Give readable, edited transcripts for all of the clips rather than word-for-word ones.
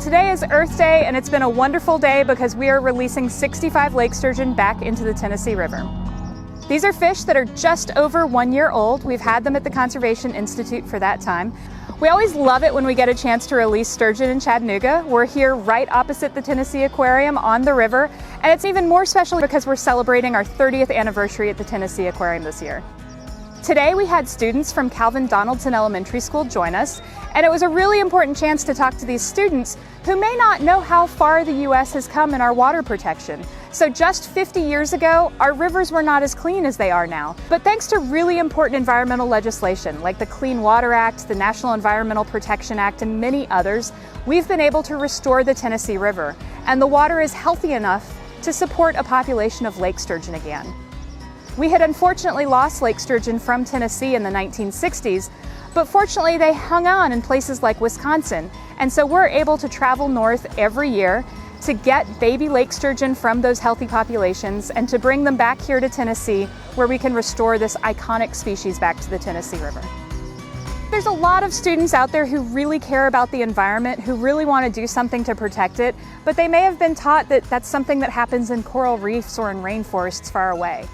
Today is Earth Day, and it's been a wonderful day because we are releasing 65 lake sturgeon back into the Tennessee River. These are fish that are just over 1 year old. We've had them at the Conservation Institute for that time. We always love it when we get a chance to release sturgeon in Chattanooga. We're here right opposite the Tennessee Aquarium on the river, and it's even more special because we're celebrating our 30th anniversary at the Tennessee Aquarium this year. Today we had students from Calvin Donaldson Elementary School join us, and it was a really important chance to talk to these students who may not know how far the U.S. has come in our water protection. So just 50 years ago, our rivers were not as clean as they are now. But thanks to really important environmental legislation like the Clean Water Act, the National Environmental Protection Act, and many others, we've been able to restore the Tennessee River, and the water is healthy enough to support a population of lake sturgeon again. We had unfortunately lost lake sturgeon from Tennessee in the 1960s, but fortunately they hung on in places like Wisconsin, and so we're able to travel north every year to get baby lake sturgeon from those healthy populations and to bring them back here to Tennessee, where we can restore this iconic species back to the Tennessee River. There's a lot of students out there who really care about the environment, who really want to do something to protect it, but they may have been taught that that's something that happens in coral reefs or in rainforests far away.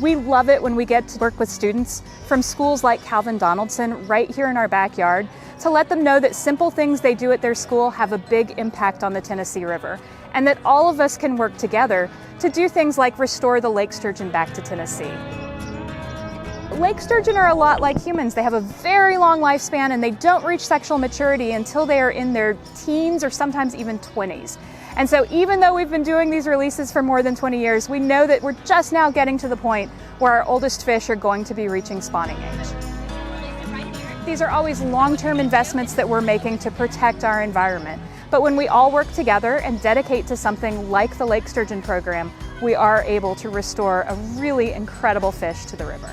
We love it when we get to work with students from schools like Calvin Donaldson right here in our backyard to let them know that simple things they do at their school have a big impact on the Tennessee River, and that all of us can work together to do things like restore the lake sturgeon back to Tennessee. Lake sturgeon are a lot like humans. They have a very long lifespan and they don't reach sexual maturity until they are in their teens or sometimes even 20s. And so even though we've been doing these releases for more than 20 years, we know that we're just now getting to the point where our oldest fish are going to be reaching spawning age. These are always long-term investments that we're making to protect our environment. But when we all work together and dedicate to something like the Lake Sturgeon program, we are able to restore a really incredible fish to the river.